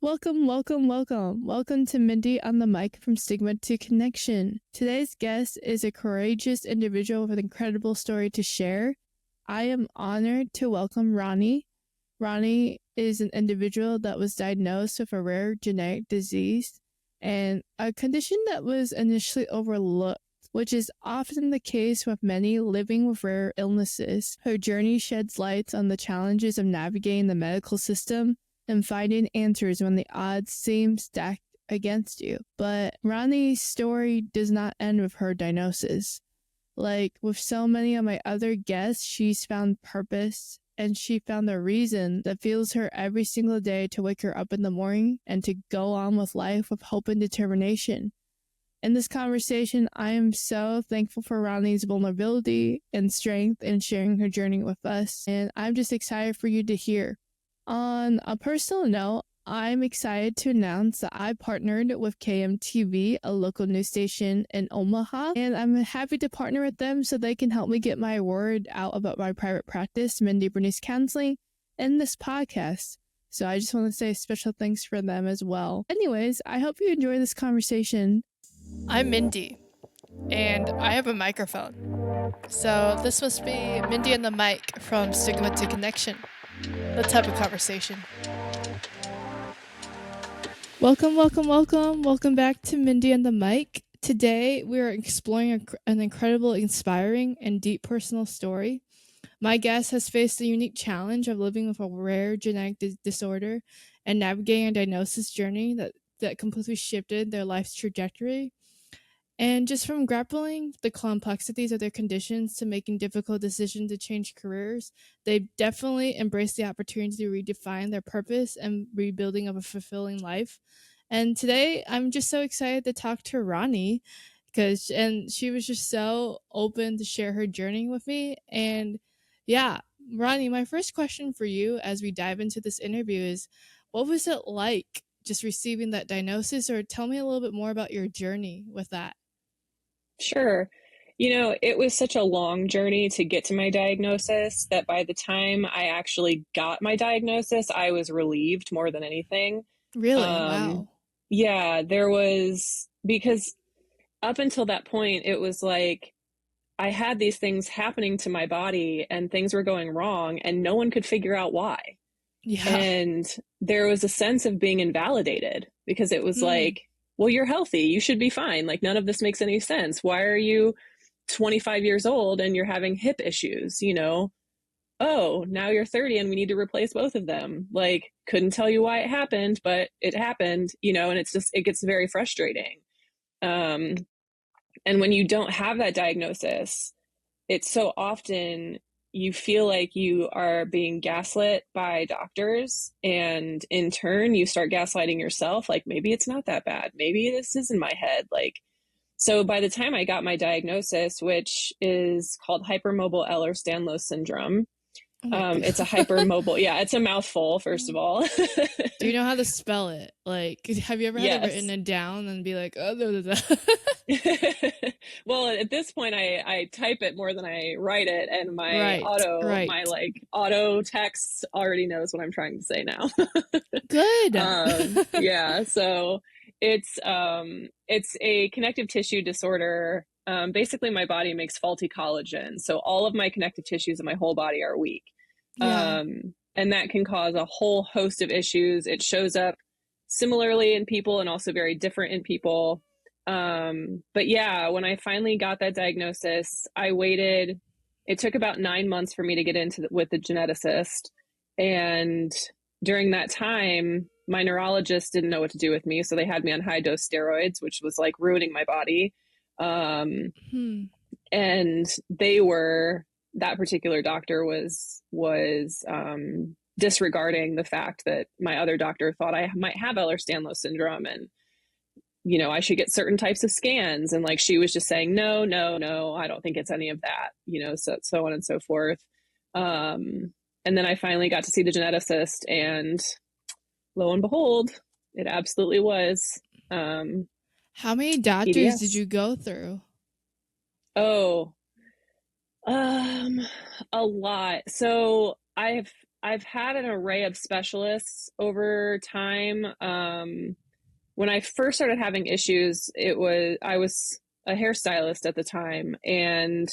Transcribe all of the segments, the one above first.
Welcome, welcome, welcome. Welcome to Mindi on the mic from Stigma to Connection. Today's guest is a courageous individual with an incredible story to share. I am honored to welcome Ronni. Ronni is an individual that was diagnosed with a rare genetic disease and a condition that was initially overlooked, which is often the case with many living with rare illnesses. Her journey sheds light on the challenges of navigating the medical system and finding answers when the odds seem stacked against you. But Ronni's story does not end with her diagnosis. Like with so many of my other guests, she's found purpose and she found a reason that fuels her every single day to wake her up in the morning and to go on with life with hope and determination. In this conversation, I am so thankful for Ronni's vulnerability and strength in sharing her journey with us, and I'm just excited for you to hear. On a personal note, I'm excited to announce that I partnered with KMTV, a local news station in Omaha, and I'm happy to partner with them so they can help me get my word out about my private practice, Mindi Counseling, and this podcast. So I just want to say special thanks for them as well. Anyways, I hope you enjoy this conversation. I'm Mindi, and I have a microphone. So this must be Mindi and the mic from Stigma to Connection. Let's have a conversation. Welcome, welcome, welcome. Welcome back to Mindi and the mic. Today, we are exploring an incredible, inspiring, and deep personal story. My guest has faced the unique challenge of living with a rare genetic disorder and navigating a diagnosis journey that completely shifted their life's trajectory. And just from grappling the complexities of their conditions to making difficult decisions to change careers, they definitely embraced the opportunity to redefine their purpose and rebuilding of a fulfilling life. And today, I'm just so excited to talk to Ronni and she was just so open to share her journey with me. And yeah, Ronni, my first question for you as we dive into this interview is, what was it like just receiving that diagnosis, or tell me a little bit more about your journey with that? Sure. It was such a long journey to get to my diagnosis that by the time I actually got my diagnosis, I was relieved more than anything. Really? Um, Wow. yeah, because up until that point, it was like I had these things happening to my body and things were going wrong and no one could figure out why. Yeah. And there was a sense of being invalidated because it was like, well, you're healthy. You should be fine. Like, none of this makes any sense. Why are you 25 years old and you're having hip issues? Oh, now you're 30 and we need to replace both of them. Like, couldn't tell you why it happened, but it happened, and it gets very frustrating. Um, and when you don't have that diagnosis, it's so often you feel like you are being gaslit by doctors, and in turn you start gaslighting yourself, like maybe it's not that bad, maybe this is in my head. Like, so by the time I got my diagnosis, which is called hypermobile Ehlers-Danlos syndrome, Oh my God. it's a hypermobile, yeah, it's a mouthful, first of all. Do you know how to spell it? Like, have you ever had it written Yes. it down and be like, oh, blah, blah, blah. Well, at this point, I type it more than I write it, and Right. my like auto text already knows what I'm trying to say now. Good. Yeah, so it's a connective tissue disorder. Basically, my body makes faulty collagen, so all of my connective tissues in my whole body are weak. Yeah. And that can cause a whole host of issues. It shows up similarly in people and also very different in people. But yeah, when I finally got that diagnosis, it took about 9 months for me to get with the geneticist. And during that time, my neurologist didn't know what to do with me. So they had me on high dose steroids, which was like ruining my body. And that particular doctor was disregarding the fact that my other doctor thought I might have Ehlers-Danlos syndrome, and I should get certain types of scans. And like, she was just saying, no, I don't think it's any of that, so on and so forth. And then I finally got to see the geneticist, and lo and behold, it absolutely was. How many doctors did EDS. you go through? Oh, a lot. So I've had an array of specialists over time. When I first started having issues, I was a hairstylist at the time, and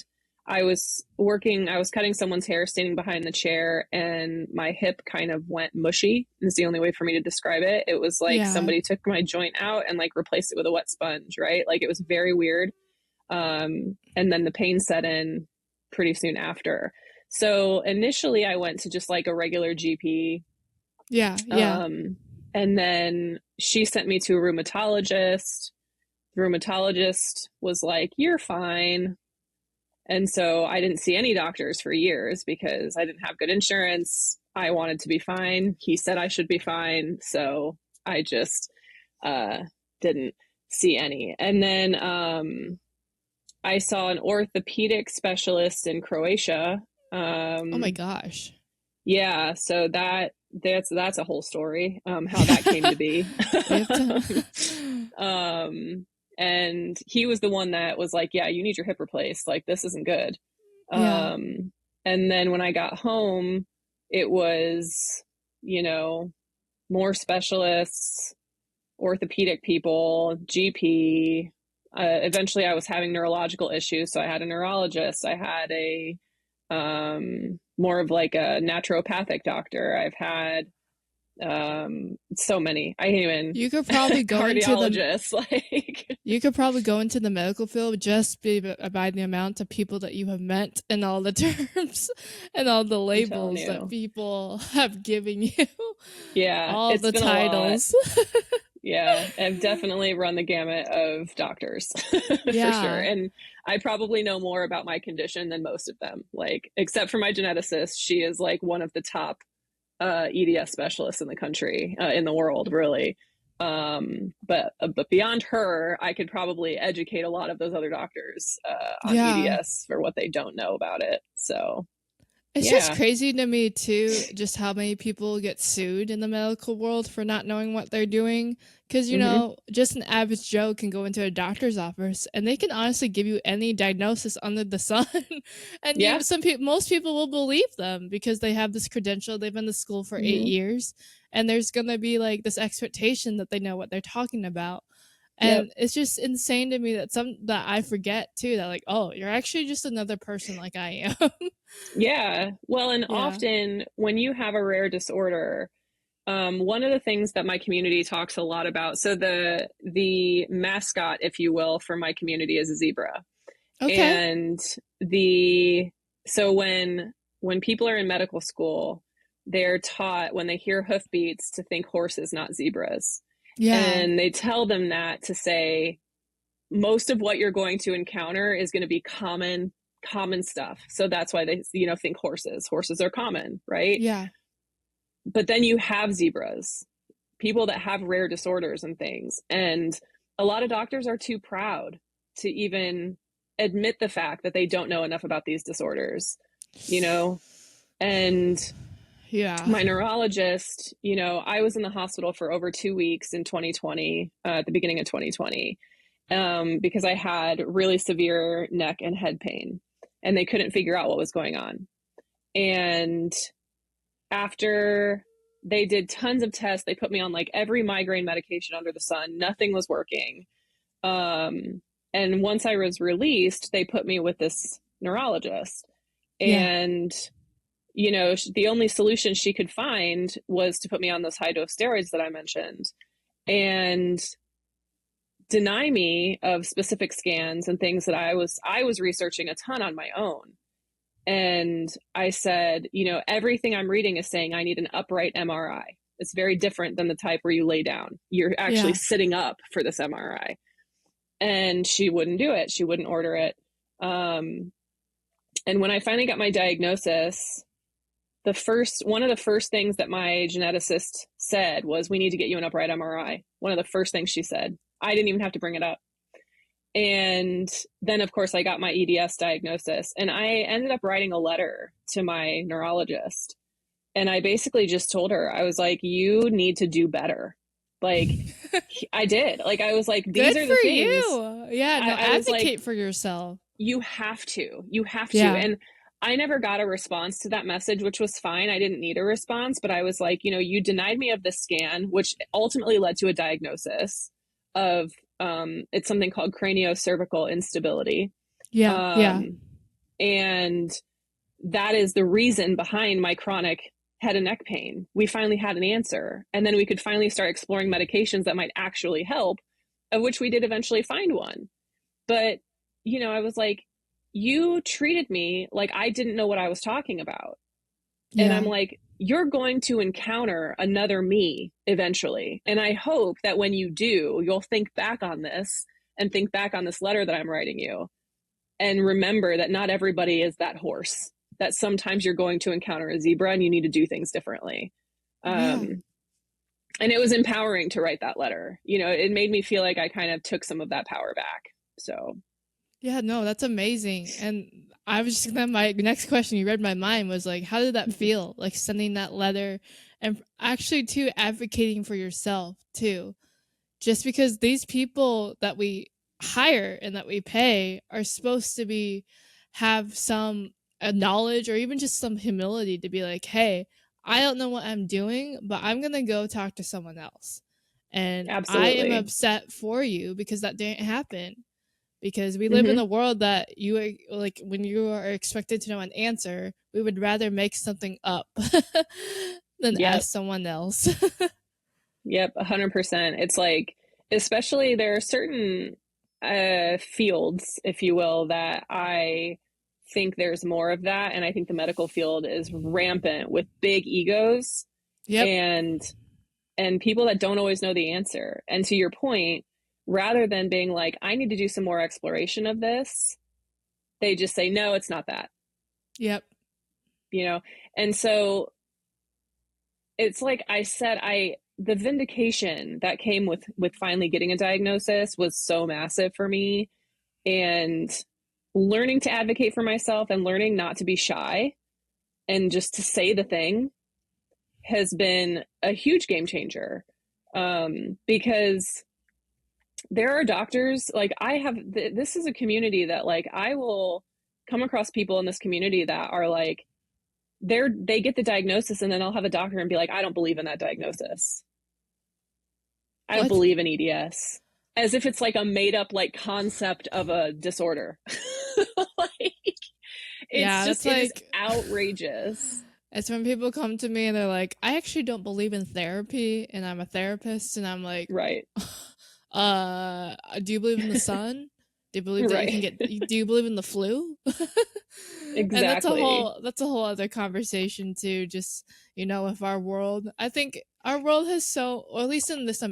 I was cutting someone's hair standing behind the chair, and my hip kind of went mushy. Is the only way for me to describe it. It was like Yeah. somebody took my joint out and like replaced it with a wet sponge, right? Like it was very weird. And then the pain set in pretty soon after. So initially I went to just like a regular GP. Yeah. Yeah. And then she sent me to a rheumatologist. The rheumatologist was like, "You're fine." And so I didn't see any doctors for years because I didn't have good insurance. I wanted to be fine. He said I should be fine. So I just didn't see any. And then I saw an orthopedic specialist in Croatia. Oh my gosh. Yeah, so that's a whole story, how that came to be. We have to. And he was the one that was like, "Yeah, you need your hip replaced. Like, this isn't good." Yeah. And then when I got home, it was, more specialists, orthopedic people, GP. Eventually, I was having neurological issues, so I had a neurologist. I had a more of like a naturopathic doctor. I've had so many. I even You could probably go into the cardiologist. Like you could probably go into the medical field just by the amount of people that you have met and all the terms and all the labels that people have given you. Yeah, All it's the been titles. a lot. Yeah, I've definitely run the gamut of doctors for sure. And I probably know more about my condition than most of them, like, except for my geneticist. She is like one of the top EDS specialists in the country, in the world, really. But beyond her, I could probably educate a lot of those other doctors on EDS for what they don't know about it. So it's just crazy to me too, just how many people get sued in the medical world for not knowing what they're doing. Because, just an average Joe can go into a doctor's office and they can honestly give you any diagnosis under the sun. And most people will believe them because they have this credential. They've been to school for 8 years. And there's going to be like this expectation that they know what they're talking about. And it's just insane to me that I forget too, that like, oh, you're actually just another person like I am. Yeah. Well, and often when you have a rare disorder, one of the things that my community talks a lot about, so the mascot, if you will, for my community is a zebra. Okay. And so when people are in medical school, they're taught when they hear hoofbeats to think horses, not zebras. Yeah. And they tell them that to say most of what you're going to encounter is going to be common stuff. So that's why they, think horses. Horses are common, right? Yeah. But then you have zebras, people that have rare disorders and things. And a lot of doctors are too proud to even admit the fact that they don't know enough about these disorders, And my neurologist, I was in the hospital for over 2 weeks in 2020, at the beginning of 2020, because I had really severe neck and head pain, and they couldn't figure out what was going on. And after they did tons of tests, they put me on like every migraine medication under the sun. Nothing was working. And once I was released, they put me with this neurologist. And, the only solution she could find was to put me on those high dose steroids that I mentioned and deny me of specific scans and things that I was researching a ton on my own. And I said, everything I'm reading is saying I need an upright MRI. It's very different than the type where you lay down. You're actually sitting up for this MRI. And she wouldn't do it. She wouldn't order it. And when I finally got my diagnosis, one of the first things that my geneticist said was, "We need to get you an upright MRI." One of the first things she said. I didn't even have to bring it up. And then, of course, I got my EDS diagnosis, and I ended up writing a letter to my neurologist. And I basically just told her, I was like, "You need to do better." Like, I did. Like, I was like, "These are the things." You. Yeah, no, advocate for yourself. You have to. Yeah. And I never got a response to that message, which was fine. I didn't need a response, but I was like, you denied me of the scan, which ultimately led to a diagnosis of it's something called craniocervical instability. Yeah. Yeah. Um, and that is the reason behind my chronic head and neck pain. We finally had an answer. And then we could finally start exploring medications that might actually help, of which we did eventually find one. But, I was like, you treated me like I didn't know what I was talking about. And I'm Yeah. like, you're going to encounter another me eventually. And I hope that when you do, you'll think back on this and think back on this letter that I'm writing you and remember that not everybody is that horse, that sometimes you're going to encounter a zebra and you need to do things differently. Yeah. And it was empowering to write that letter. It made me feel like I kind of took some of that power back. So Yeah, no, that's amazing. And I was just gonna, my next question, you read my mind, was like, how did that feel? Like sending that letter and actually too advocating for yourself too. Just because these people that we hire and that we pay are supposed to be have some knowledge or even just some humility to be like, hey, I don't know what I'm doing, but I'm gonna go talk to someone else. And I am absolutely. upset for you because that didn't happen, because we live in Mm-hmm. a world that you are like, when you are expected to know an answer, we would rather make something up than Yep. ask someone else. Yep. 100%. It's like, especially there are certain fields, if you will, that I think there's more of that. And I think the medical field is rampant with big egos Yep. and people that don't always know the answer. And to your point, rather than being like, I need to do some more exploration of this, they just say, no, it's not that, Yep. you know? And so it's like I said, the vindication that came with finally getting a diagnosis was so massive for me. And learning to advocate for myself and learning not to be shy and just to say the thing has been a huge game changer. Because there are doctors, like I have, this is a community that like I will come across people in this community that are like, they get the diagnosis and then I'll have a doctor and be like, I don't believe in that diagnosis. I don't What? believe in EDS. As if it's like a made up like concept of a disorder. Like Yeah, that's it is like, outrageous. it's when people come to me and they're like, I actually don't believe in therapy and I'm a therapist, and I'm like, Right. do you believe in the sun? Do you believe that you can Right. get, do you believe in the flu? And Exactly. that's a whole other conversation too. Just, with our world, I think our world has so, or at least in this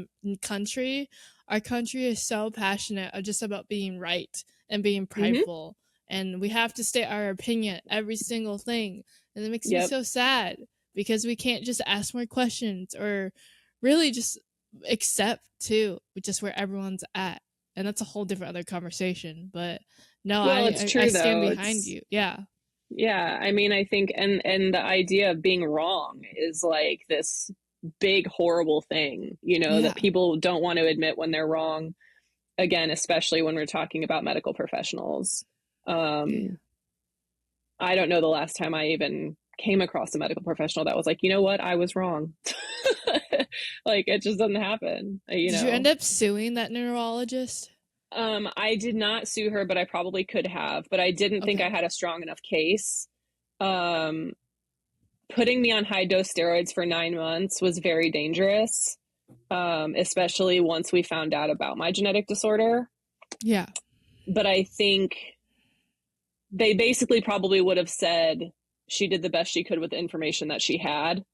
country, our country is so passionate just about being right and being Mm-hmm. prideful, and we have to state our opinion every single thing, and it makes me Yep. so sad because we can't just ask more questions or really just accept too just where everyone's at. And that's a whole different other conversation, but no, Well, it's I true stand though. behind It's you. Yeah. Yeah, I mean, I think and the idea of being wrong is like this big horrible thing, Yeah. that people don't want to admit when they're wrong. Again, especially when we're talking about medical professionals. Yeah. Um, I don't know the last time I even came across a medical professional that was like, you know what, I was wrong. Like it just doesn't happen. Did you end up suing that neurologist? I did not sue her, but I probably could have, but I didn't think I Okay. had a strong enough case. Um, Putting me on high dose steroids for 9 months was very dangerous, especially once we found out about my genetic disorder. Yeah. But I think they basically probably would have said she did the best she could with the information that she had.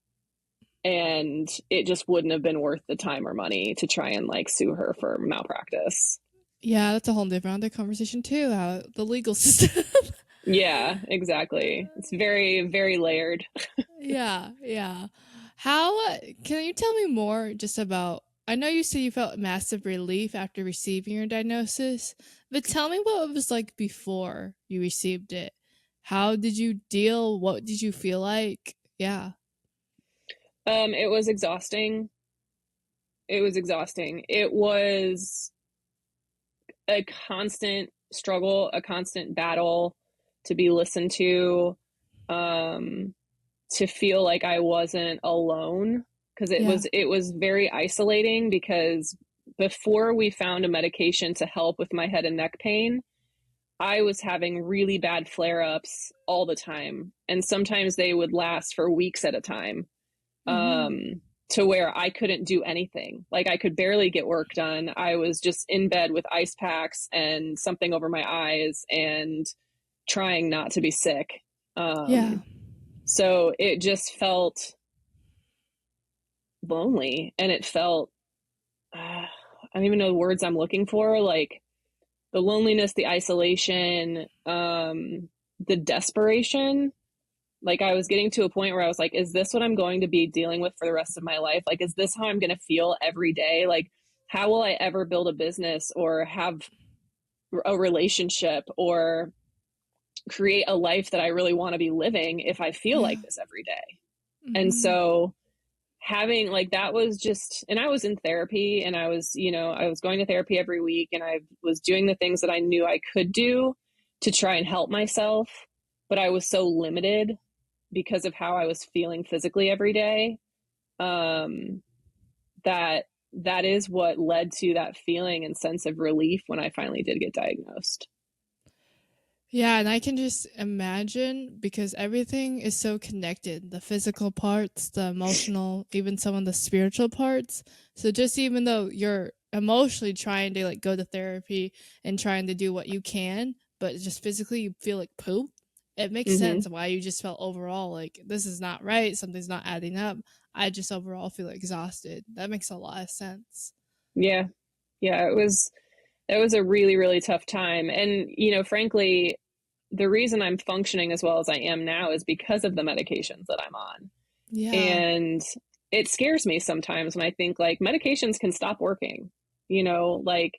And it just wouldn't have been worth the time or money to try and like sue her for malpractice. Yeah, that's a whole different other conversation too. How the legal system. Yeah, exactly. It's very, very layered. Yeah, yeah. How can you tell me more just about? I know you said you felt massive relief after receiving your diagnosis, but tell me what it was like before you received it. How did you deal? What did you feel like? Yeah. It was exhausting. It was exhausting. It was a constant struggle, a constant battle to be listened to. um, to feel like I wasn't alone, because Yeah. it was very isolating, because before we found a medication to help with my head and neck pain, I was having really bad flare-ups all the time, and sometimes they would last for weeks at a time, Mm-hmm. to where I couldn't do anything. Like, I could barely get work done. I was just in bed with ice packs and something over my eyes and trying not to be sick. Yeah. So it just felt lonely, and it felt, I don't even know the words I'm looking for, like the loneliness, the isolation, the desperation. Like, I was getting to a point where I was like, is this what I'm going to be dealing with for the rest of my life? Like, is this how I'm going to feel every day? Like, how will I ever build a business or have a relationship or create a life that I really want to be living if I feel Yeah. like this every day? And Mm-hmm. so having, like, that was just, and I was in therapy, and I was, I was going to therapy every week, and I was doing the things that I knew I could do to try and help myself, but I was so limited because of how I was feeling physically every day, um, that that is what led to that feeling and sense of relief when I finally did get diagnosed. Yeah, and I can just imagine because everything is so connected, the physical parts, the emotional, even some of the spiritual parts. So just even though you're emotionally trying to like go to therapy and trying to do what you can, but just physically you feel like poop, it makes Mm-hmm. sense why you just felt overall like this is not right, something's not adding up. I just overall feel exhausted. That makes a lot of sense. Yeah, yeah, it was a really, really tough time, and frankly, the reason I'm functioning as well as I am now is because of the medications that I'm on. Yeah. And it scares me sometimes when I think, like, medications can stop working, like,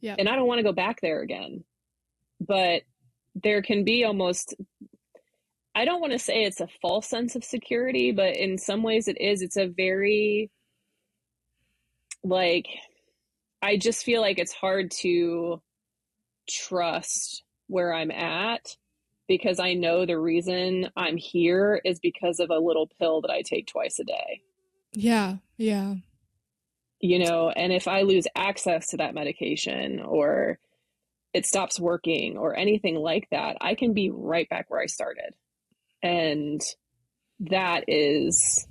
Yep. and I don't want to go back there again. But there can be almost, I don't want to say it's a false sense of security, but in some ways it is. It's a very, like, I just feel like it's hard to trust where I'm at, because I know the reason I'm here is because of a little pill that I take twice a day. Yeah. Yeah. And if I lose access to that medication, or it stops working or anything like that, I can be right back where I started. And that is,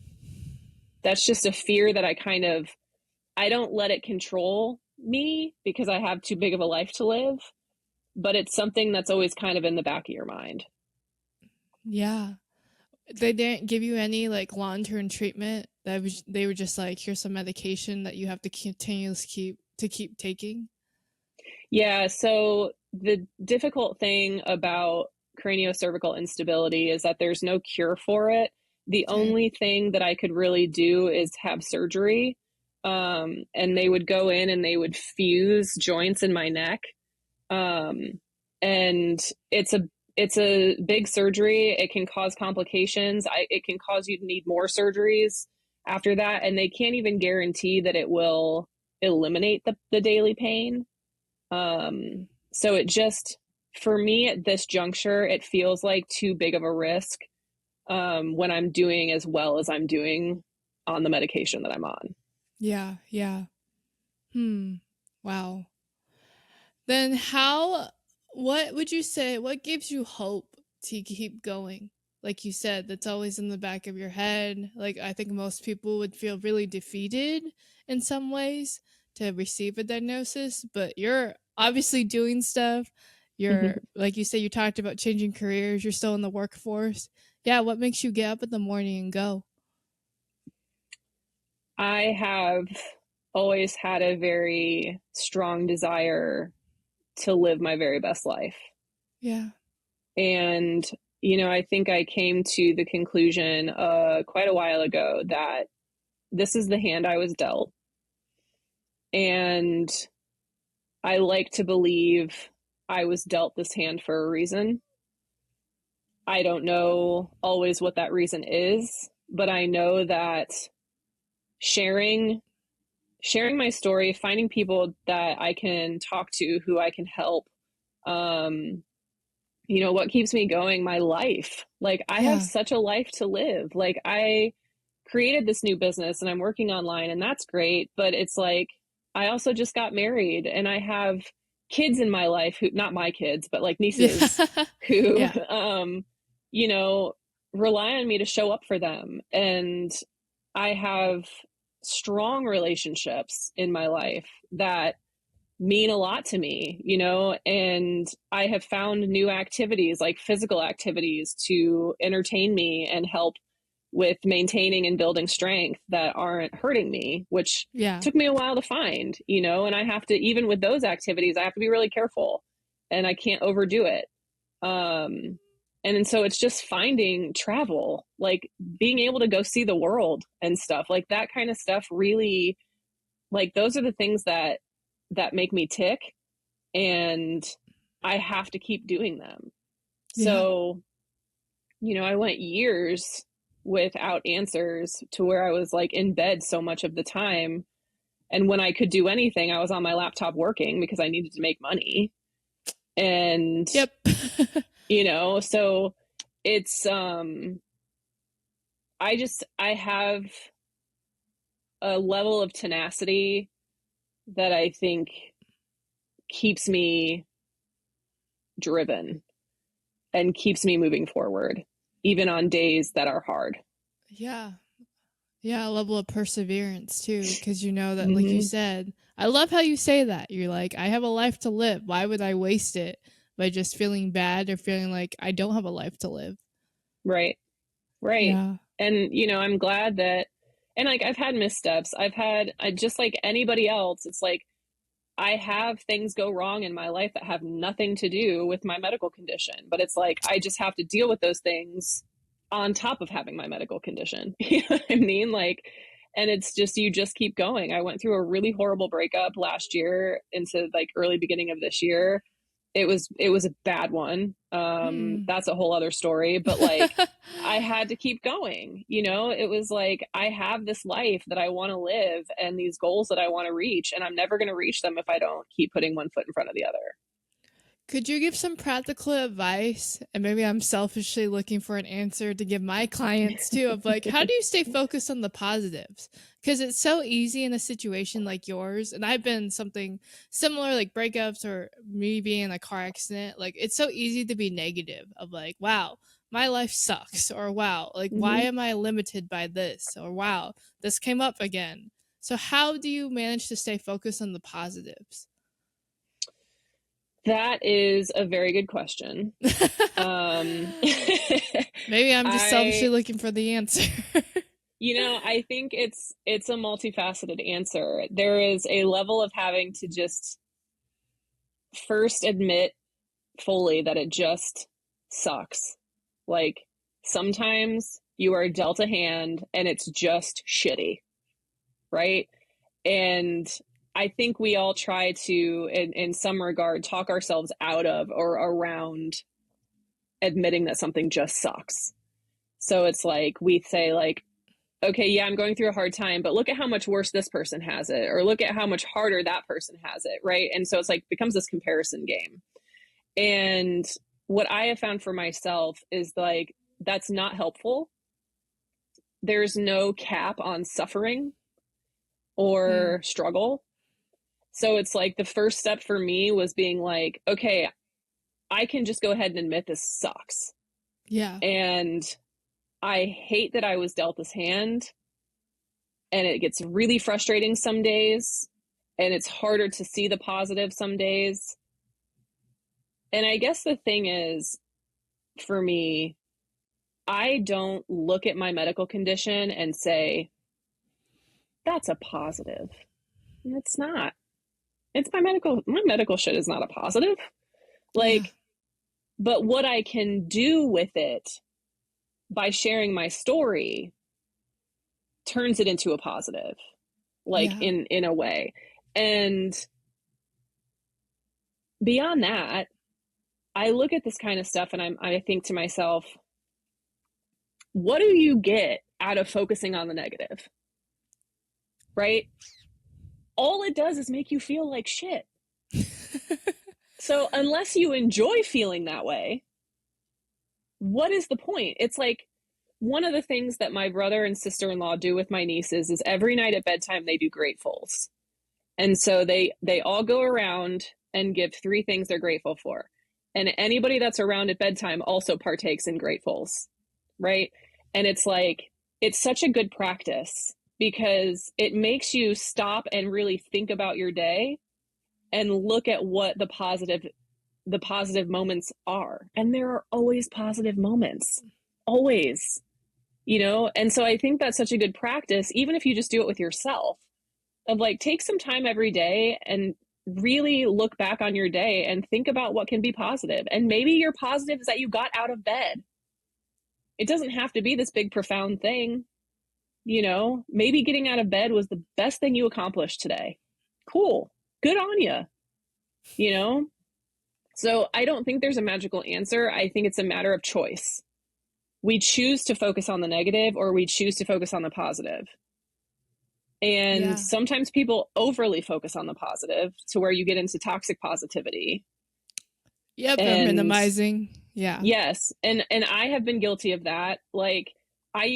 that's just a fear that I don't let it control me, because I have too big of a life to live, but it's something that's always kind of in the back of your mind. Yeah. They didn't give you any like long-term treatment. They were just like, here's some medication that you have to continuously keep taking. Yeah, so the difficult thing about craniocervical instability is that there's no cure for it. The Okay. only thing that I could really do is have surgery. And they would go in and they would fuse joints in my neck. Um, and it's a big surgery. It can cause complications. It can cause you to need more surgeries after that, and they can't even guarantee that it will eliminate the daily pain. So it just, for me at this juncture, it feels like too big of a risk, when I'm doing as well as I'm doing on the medication that I'm on. Yeah, yeah. Hmm. Wow. Then what would you say, what gives you hope to keep going? Like you said, that's always in the back of your head. Like I think most people would feel really defeated in some ways to receive a diagnosis, but you're obviously doing stuff. You're like you said, you talked about changing careers, you're still in the workforce. Yeah, what makes you get up in the morning and go? I have always had a very strong desire to live my very best life. Yeah. And, I think I came to the conclusion, quite a while ago, that this is the hand I was dealt. And I like to believe I was dealt this hand for a reason. I don't know always what that reason is, but I know that sharing sharing my story, finding people that I can talk to, who I can help, um, you know, what keeps me going? My life. Like, I have Yeah. such a life to live. Like, I created this new business and I'm working online, and that's great. But it's like, I also just got married and I have kids in my life who, not my kids, but like nieces Yeah. who, Yeah. you know, rely on me to show up for them. And I have strong relationships in my life that mean a lot to me, you know, and I have found new activities, like physical activities, to entertain me and help with maintaining and building strength that aren't hurting me, which Yeah. took me a while to find, you know, and I have to, even with those activities, I have to be really careful and I can't overdo it. Um, and so it's just finding travel, like being able to go see the world and stuff, like that kind of stuff really, like those are the things that make me tick, and I have to keep doing them. Yeah. So, you know, I went years without answers to where I was like in bed so much of the time. And when I could do anything, I was on my laptop working because I needed to make money. And, Yep. you know, so it's, I have a level of tenacity that I think keeps me driven and keeps me moving forward, even on days that are hard. Yeah. Yeah, a level of perseverance too, because you know that, like you Mm-hmm. said, I love how you say that. You're like, I have a life to live. Why would I waste it by just feeling bad or feeling like I don't have a life to live? Right. Right. Yeah. And, you know, I'm glad that, and like I've had missteps. I just like anybody else, it's like I have things go wrong in my life that have nothing to do with my medical condition, but it's like I just have to deal with those things on top of having my medical condition. You know what I mean? Like, and it's just, you just keep going. I went through a really horrible breakup last year into like early beginning of this year. It was a bad one. Hmm. That's a whole other story, but like I had to keep going. You know, it was like I have this life that I want to live and these goals that I want to reach, and I'm never going to reach them if I don't keep putting one foot in front of the other. Could you give some practical advice? And maybe I'm selfishly looking for an answer to give my clients too, of like, how do you stay focused on the positives? Because it's so easy in a situation like yours. And I've been something similar, like breakups or me being in a car accident. Like, it's so easy to be negative, of like, wow, my life sucks. Or wow, like, why Mm-hmm. am I limited by this? Or wow, this came up again. So, how do you manage to stay focused on the positives? That is a very good question. Um, Maybe I'm just selfishly I, looking for the answer. you know, I think it's a multifaceted answer. There is a level of having to just first admit fully that it just sucks. Like sometimes you are dealt a hand and it's just shitty, right? And I think we all try to, in some regard, talk ourselves out of or around admitting that something just sucks. So it's like we say, like, okay, yeah, I'm going through a hard time, but look at how much worse this person has it, or look at how much harder that person has it, right? And so it's like becomes this comparison game. And what I have found for myself is like that's not helpful. There's no cap on suffering Hmm. or struggle. So it's like the first step for me was being like, okay, I can just go ahead and admit this sucks. Yeah. And I hate that I was dealt this hand. And it gets really frustrating some days. And it's harder to see the positive some days. And I guess the thing is, for me, I don't look at my medical condition and say, that's a positive. It's not. It's my medical shit is not a positive. Yeah. Like, but what I can do with it by sharing my story turns it into a positive, like Yeah. in a way. And beyond that, I look at this kind of stuff and I think to myself, what do you get out of focusing on the negative? Right? All it does is make you feel like shit. So unless you enjoy feeling that way, what is the point? It's like, one of the things that my brother and sister-in-law do with my nieces is every night at bedtime they do gratefuls. And so they all go around and give 3 things they're grateful for. And anybody that's around at bedtime also partakes in gratefuls, right? And it's like, it's such a good practice because it makes you stop and really think about your day and look at what the positive moments are. And there are always positive moments, always, And so I think that's such a good practice, even if you just do it with yourself, of like, take some time every day and really look back on your day and think about what can be positive. And maybe your positive is that you got out of bed. It doesn't have to be this big, profound thing. Maybe getting out of bed was the best thing you accomplished today. Cool. Good on you. So I don't think there's a magical answer. I think it's a matter of choice. We choose to focus on the negative or we choose to focus on the positive. And sometimes people overly focus on the positive to where you get into toxic positivity. Yep, and minimizing. Yeah. Yes. And I have been guilty of that. Like, I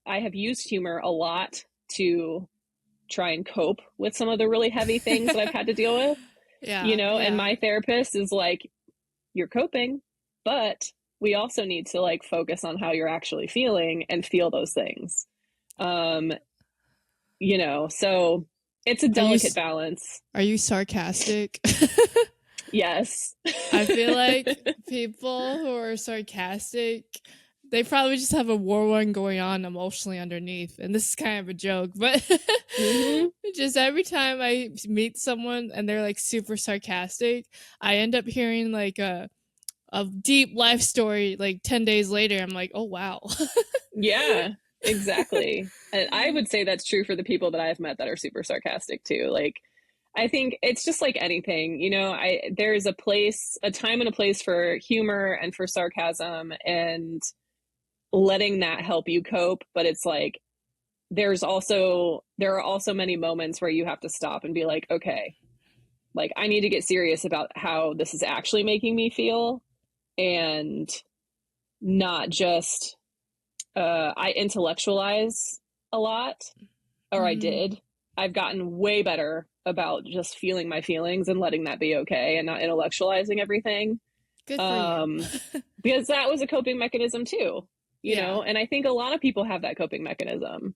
have used humor a lot to try and cope with some of the really heavy things that I've had to deal with. And my therapist is like, you're coping, but we also need to like focus on how you're actually feeling and feel those things. So it's a delicate balance. Are you sarcastic? Yes. I feel like people who are sarcastic, they probably just have a war one going on emotionally underneath. And this is kind of a joke, but just every time I meet someone and they're like super sarcastic, I end up hearing like a deep life story like 10 days later. I'm like, oh, wow. Yeah, exactly. And I would say that's true for the people that I've met that are super sarcastic too. Like, I think it's just like anything, there's a time and a place for humor and for sarcasm and letting that help you cope. But it's like, there are also many moments where you have to stop and be like, okay, like, I need to get serious about how this is actually making me feel, and not just, I intellectualize a lot, or I did. I've gotten way better about just feeling my feelings and letting that be okay and not intellectualizing everything. Good for you. Because that was a coping mechanism too, and I think a lot of people have that coping mechanism.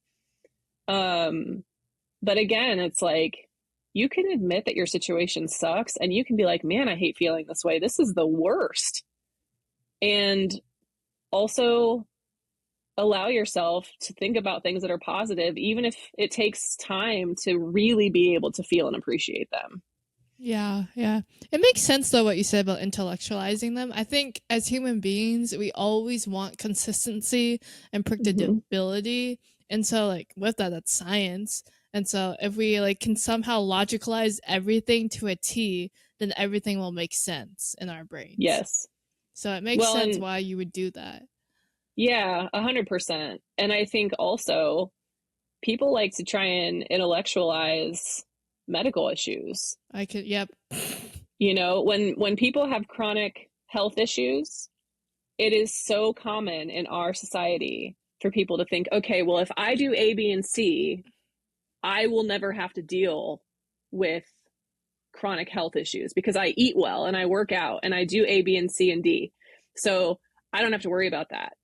But again, it's like, you can admit that your situation sucks and you can be like, man, I hate feeling this way. This is the worst. And also allow yourself to think about things that are positive, even if it takes time to really be able to feel and appreciate them. Yeah. It makes sense, though, what you said about intellectualizing them. I think as human beings, we always want consistency and predictability. And so, like, with that, that's science. And so if we, like, can somehow logicalize everything to a T, then everything will make sense in our brains. Yes. So it makes sense why you would do that. Yeah, 100%. And I think also people like to try and intellectualize medical issues. Yep. When people have chronic health issues, it is so common in our society for people to think, okay, well, if I do A, B, and C, I will never have to deal with chronic health issues because I eat well and I work out and I do A, B, and C, and D. So I don't have to worry about that.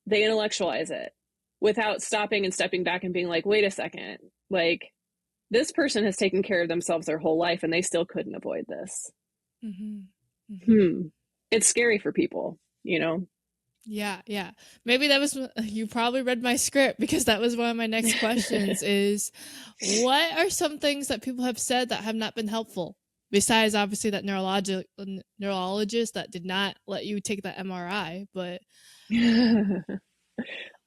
They intellectualize it without stopping and stepping back and being like, wait a second, like, this person has taken care of themselves their whole life and they still couldn't avoid this. It's scary for people, Yeah. Maybe you probably read my script, because that was one of my next questions is, what are some things that people have said that have not been helpful? Besides, obviously, that neurologist that did not let you take that MRI, but...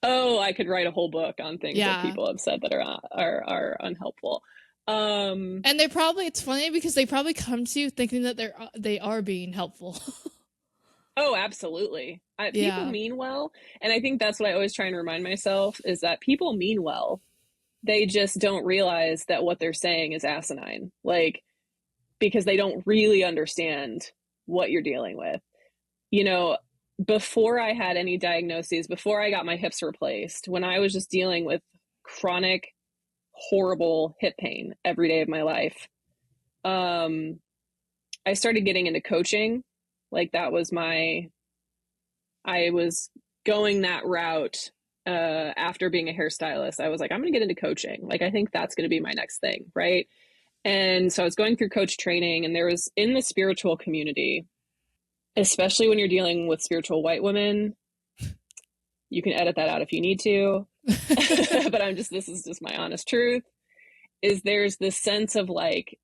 Oh, I could write a whole book on things that people have said that are unhelpful. And it's funny because they probably come to you thinking that they are being helpful. Oh, absolutely. People mean well. And I think that's what I always try and remind myself, is that people mean well. They just don't realize that what they're saying is asinine. Like, because they don't really understand what you're dealing with. before I had any diagnoses, before I got my hips replaced, when I was just dealing with chronic, horrible hip pain every day of my life, I started getting into coaching. Like that was I was going that route after being a hairstylist. I was like, I'm going to get into coaching. Like, I think that's going to be my next thing. Right. And so I was going through coach training, and there was in the spiritual community, especially when you're dealing with spiritual white women, you can edit that out if you need to. But this is just my honest truth, is there's this sense of like,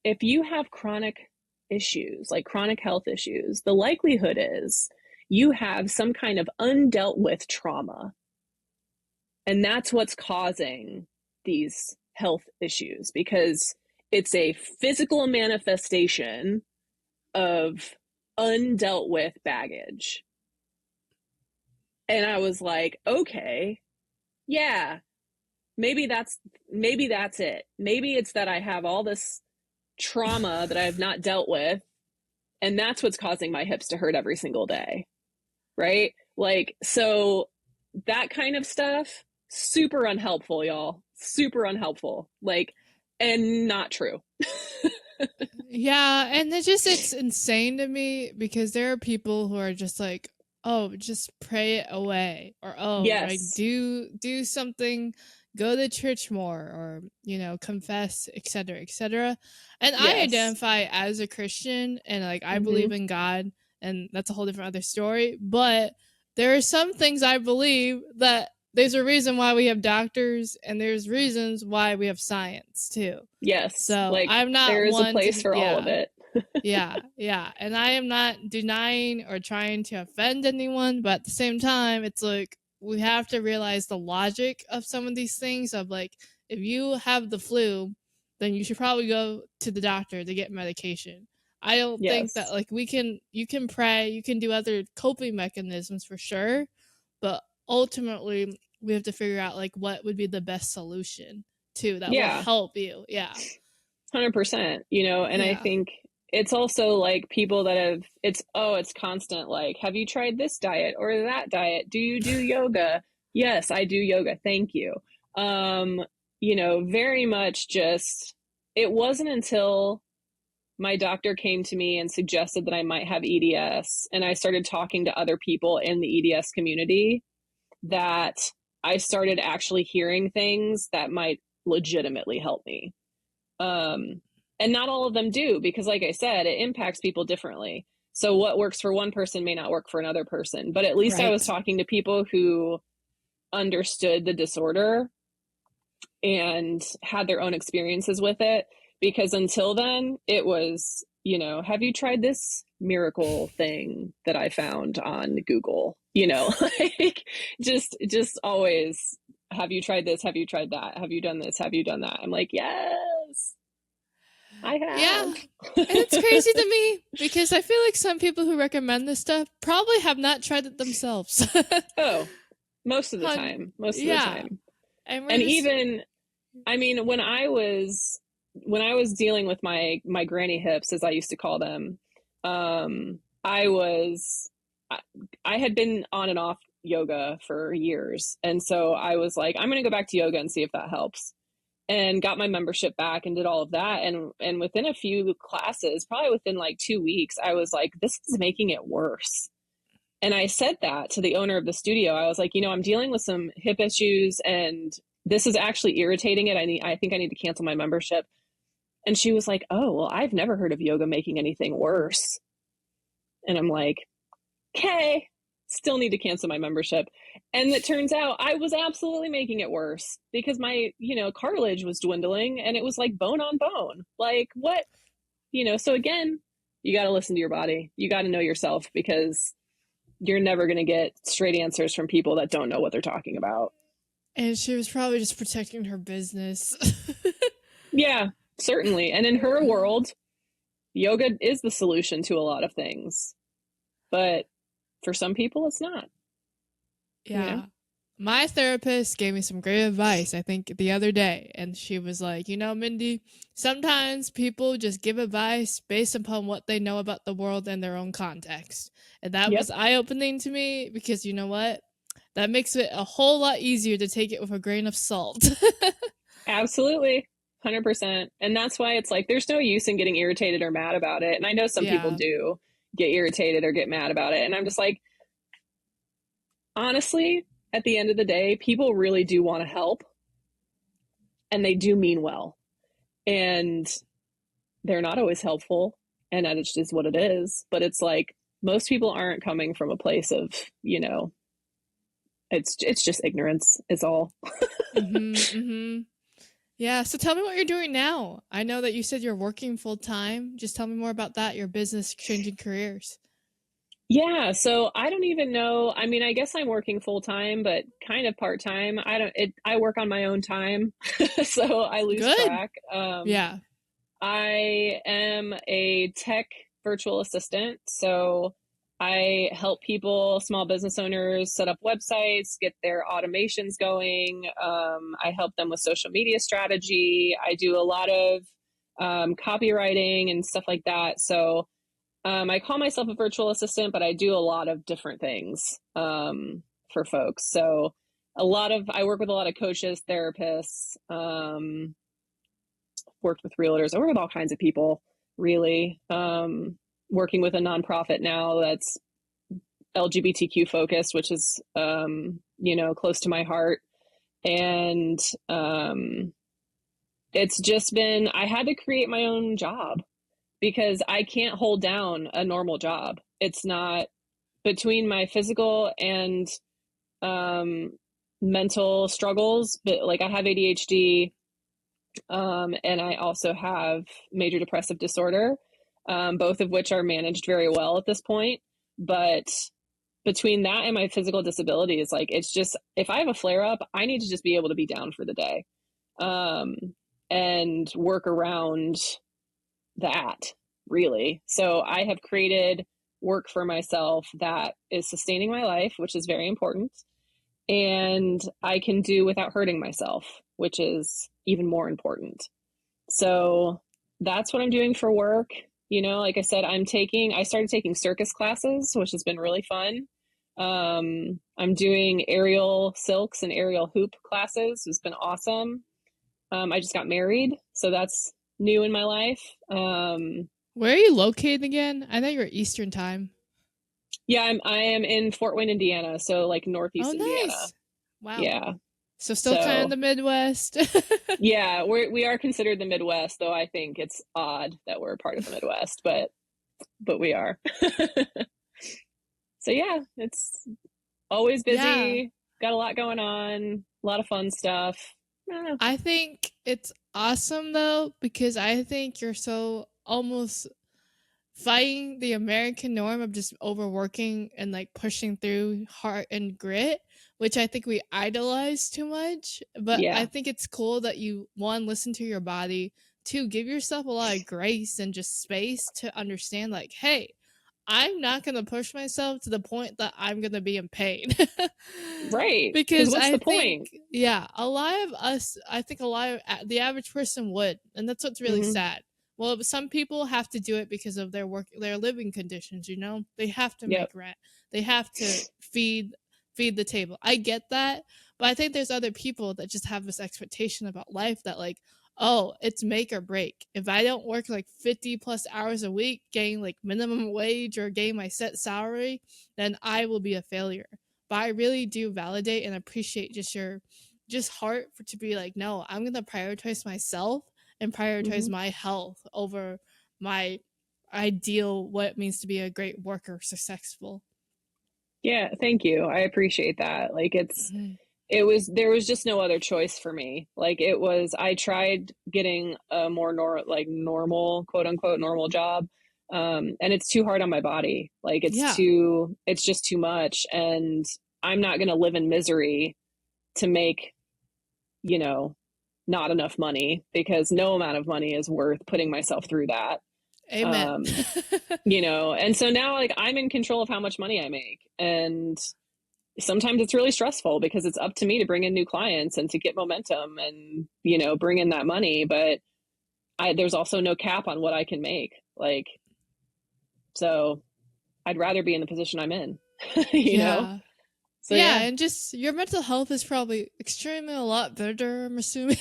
if you have chronic issues, like chronic health issues, the likelihood is you have some kind of undealt with trauma. And that's what's causing these health issues, because it's a physical manifestation of undealt with baggage. And I was like, okay, yeah, maybe that's it. Maybe it's that I have all this trauma that I have not dealt with, and that's what's causing my hips to hurt every single day. Right? Like, so that kind of stuff, super unhelpful, y'all. Super unhelpful. Like, and not true. Yeah, and it's insane to me because there are people who are just like, oh, just pray it away, or oh, like Yes. do something, go to church more, or confess, etc., etc. And I Yes. identify as a Christian, and like I believe in God, and that's a whole different other story. But there are some things I believe that there's a reason why we have doctors, and there's reasons why we have science too. Yes. So Like, I'm not there is a one place for all of it. yeah. And I am not denying or trying to offend anyone, but at the same time, it's like we have to realize the logic of some of these things of like, if you have the flu, then you should probably go to the doctor to get medication. I don't think that Yes. like you can pray, you can do other coping mechanisms for sure, but ultimately we have to figure out like what would be the best solution too that will Yeah. help you. Yeah. 100%, and I Yeah. think it's also like people that have, it's constant. Like, have you tried this diet or that diet? Do you do yoga? Yes, I do yoga. Thank you. Very much just, it wasn't until my doctor came to me and suggested that I might have EDS, and I started talking to other people in the EDS community, that I started actually hearing things that might legitimately help me. And not all of them do, because like I said, it impacts people differently. So what works for one person may not work for another person, but at least I was Right. talking to people who understood the disorder and had their own experiences with it. Because until then, it was, have you tried this miracle thing that I found on Google? Like, just always, have you tried this? Have you tried that? Have you done this? Have you done that? I'm like, yes, I Yeah. have. And it's crazy to me because I feel like some people who recommend this stuff probably have not tried it themselves. Oh, most of the Hun- time. Most of the yeah. time. And we're And just even, I mean, when I was dealing with my granny hips, as I used to call them, I was I had been on and off yoga for years. And so I was like, I'm going to go back to yoga and see if that helps. And got my membership back and did all of that. And within a few classes, probably within like 2 weeks, I was like, this is making it worse. And I said that to the owner of the studio. I was like, I'm dealing with some hip issues, and this is actually irritating it. I think I need to cancel my membership. And she was like, oh, well, I've never heard of yoga making anything worse. And I'm like, okay, still need to cancel my membership. And it turns out I was absolutely making it worse, because my, cartilage was dwindling, and it was like bone on bone. Like, what? So again, you got to listen to your body. You got to know yourself, because you're never going to get straight answers from people that don't know what they're talking about. and she was probably just protecting her business. Yeah, certainly. And in her world, yoga is the solution to a lot of things. But for some people, it's not. Yeah. My therapist gave me some great advice, I think, the other day. And she was like, Mindy, sometimes people just give advice based upon what they know about the world and their own context. And that Yep, was eye opening to me because you know what? That makes it a whole lot easier to take it with a grain of salt. absolutely. 100%. And that's why it's like there's no use in getting irritated or mad about it. And I know some people Yeah. do get irritated or get mad about it. And I'm just like, honestly, at the end of the day, people really do want to help and they do mean well. And they're not always helpful. And that just is what it is. But it's like most people aren't coming from a place of, it's just ignorance is all. Mm-hmm. Yeah. So tell me what you're doing now. I know that you said you're working full time. Just tell me more about that, your business changing careers. Yeah, so I don't even know. I mean, I guess I'm working full time, but kind of part time. I work on my own time. So I lose Good. track. Yeah. I am a tech virtual assistant. So I help people, small business owners, set up websites, get their automations going. I help them with social media strategy. I do a lot of copywriting and stuff like that. So I call myself a virtual assistant, but I do a lot of different things for folks. So I work with a lot of coaches, therapists, worked with realtors. I work with all kinds of people, really. Working with a nonprofit now that's LGBTQ focused, which is, close to my heart. And it's just been, I had to create my own job because I can't hold down a normal job. It's not between my physical and mental struggles, but like I have ADHD, and I also have major depressive disorder, both of which are managed very well at this point. But between that and my physical disabilities, like it's just, if I have a flare up, I need to just be able to be down for the day, um, and work around that, really. So I have created work for myself that is sustaining my life, which is very important. And I can do without hurting myself, which is even more important. So that's what I'm doing for work. Like I said, I started taking circus classes, which has been really fun. I'm doing aerial silks and aerial hoop classes. It's been awesome. I just got married, so that's new in my life. Where are you located again? I know you're Eastern time. Yeah, I am in Fort Wayne, Indiana, so like Oh, northeast Indiana. nice. Wow. Yeah. So still kind of So the Midwest. yeah, we are considered the Midwest, though I think it's odd that we're part of the Midwest, but we are. So yeah, it's always Yeah. busy, got a lot going on, a lot of fun stuff. I think it's awesome though, because I think you're so almost fighting the American norm of just overworking and like pushing through heart and grit, which I think we idolize too much. But I Yeah, think it's cool that you, one, listen to your body, two, give yourself a lot of grace and just space to understand, like, hey, I'm not going to push myself to the point that I'm going to be in pain. right. Because Because what's I the think, point? yeah, a lot of us, I think a lot of the average person would. And that's what's really Hmm. sad. Well, some people have to do it because of their living conditions, They have to Yep. make rent. They have to feed the table. I get that, but I think there's other people that just have this expectation about life that like, oh, it's make or break. If I don't work like 50 plus hours a week, getting like minimum wage or getting my set salary, then I will be a failure. But I really do validate and appreciate just your just heart for to be like, no, I'm gonna prioritize myself and prioritize Hmm. my health over my ideal what it means to be a great worker, successful. Yeah, thank you. I appreciate that. Like Mhm. there was just no other choice for me. I tried getting a more normal, quote unquote, normal job. And it's too hard on my body. Yeah. It's just too much. And I'm not going to live in misery to make, you know, not enough money, because no amount of money is worth putting myself through that. Amen. Um, and so now like I'm in control of how much money I make. And sometimes it's really stressful because it's up to me to bring in new clients and to get momentum and, bring in that money. But there's also no cap on what I can make. Like, so I'd rather be in the position I'm in, Yeah. So Yeah, yeah. and just your mental health is probably extremely a lot better, I'm assuming,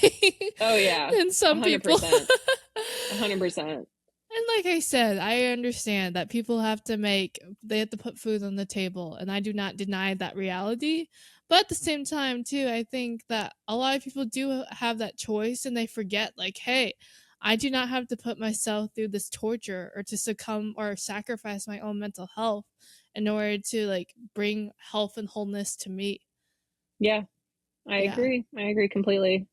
Oh yeah. than some people. 100%. 100%. And like I said, I understand that people they have to put food on the table, and I do not deny that reality. But at the same time, too, I think that a lot of people do have that choice and they forget, like, hey, I do not have to put myself through this torture or to succumb or sacrifice my own mental health in order to, like, bring health and wholeness to me. Yeah, I Yeah. agree. I agree completely.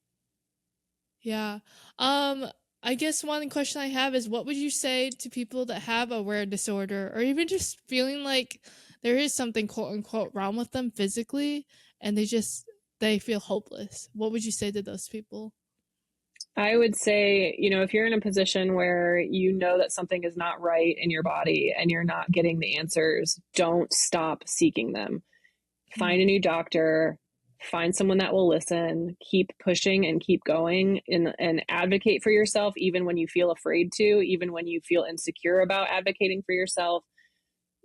Yeah. Um, I guess one question I have is what would you say to people that have a wear disorder or even just feeling like there is something quote unquote wrong with them physically and they feel hopeless? What would you say to those people? I would say, if you're in a position where you know that something is not right in your body and you're not getting the answers, don't stop seeking them. Hmm. Find a new doctor, find someone that will listen, keep pushing and keep going and advocate for yourself, even when you feel afraid to, even when you feel insecure about advocating for yourself.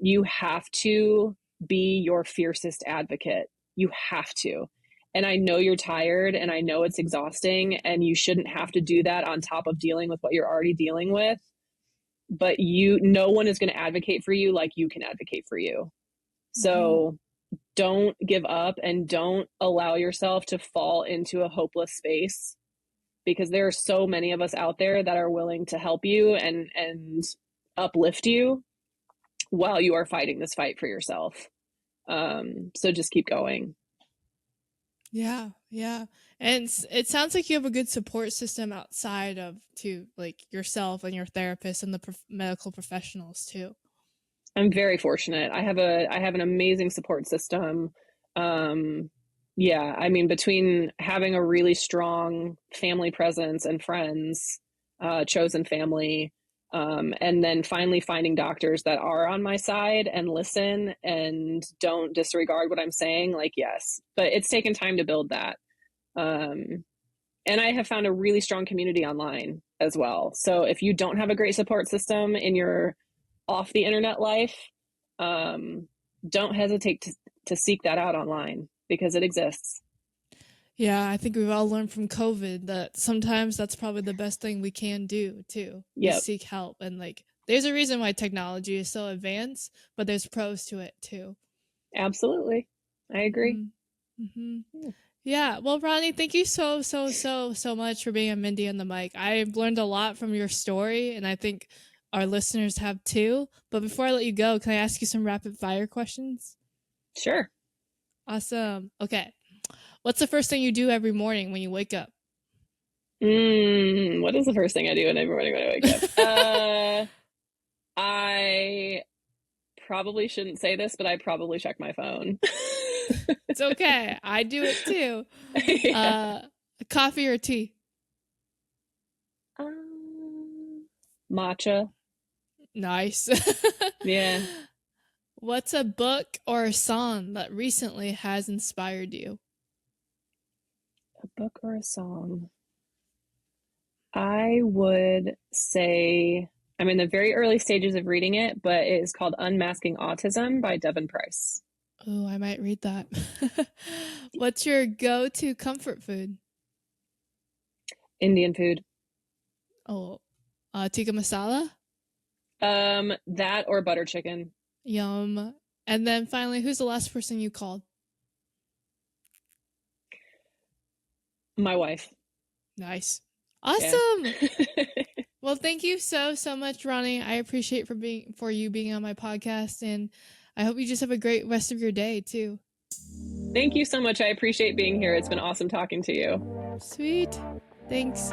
You have to be your fiercest advocate. You have to. And I know you're tired and I know it's exhausting and you shouldn't have to do that on top of dealing with what you're already dealing with. But no one is going to advocate for you like you can advocate for you. Hmm. So don't give up and don't allow yourself to fall into a hopeless space because there are so many of us out there that are willing to help you and uplift you while you are fighting this fight for yourself. So just keep going. Yeah, yeah. And it sounds like you have a good support system outside of to like yourself and your therapist and the medical professionals too. I'm very fortunate. I have an amazing support system. Um, yeah, I mean, between having a really strong family presence and friends, chosen family, and then finally finding doctors that are on my side and listen and don't disregard what I'm saying, like, yes, but it's taken time to build that. Um, and I have found a really strong community online as well. So if you don't have a great support system in your off the internet life, um, don't hesitate to seek that out online because it exists. Yeah, I think we've all learned from COVID that sometimes that's probably the best thing we can do too, is Yep, seek help. And like, there's a reason why technology is so advanced, but there's pros to it too. absolutely. I agree. Mm-hmm. Yeah. Yeah. Well, Ronni, thank you so much for being a Mindi on the mic. I've learned a lot from your story, and I think our listeners have too. But before I let you go, can I ask you some rapid fire questions? Sure. Awesome. Okay. What's the first thing you do every morning when you wake up? What is the first thing I do every morning when I wake up? I probably shouldn't say this, but I probably check my phone. It's okay. I do it too. Yeah. Uh, coffee or tea? Matcha. Nice. Yeah. What's a book or a song that recently has inspired you? A book or a song? I would say I'm in the very early stages of reading it, but it is called Unmasking Autism by Devin Price. Oh, I might read that. What's your go-to comfort food? Indian food. Oh, tikka masala? That or butter chicken. Yum. And then finally, who's the last person you called? My wife. Nice. Yeah. Awesome. Well, thank you so much, Ronni. I appreciate for you being on my podcast, and I hope you just have a great rest of your day too. Thank you so much. I appreciate being here. It's been awesome talking to you. Sweet. Thanks.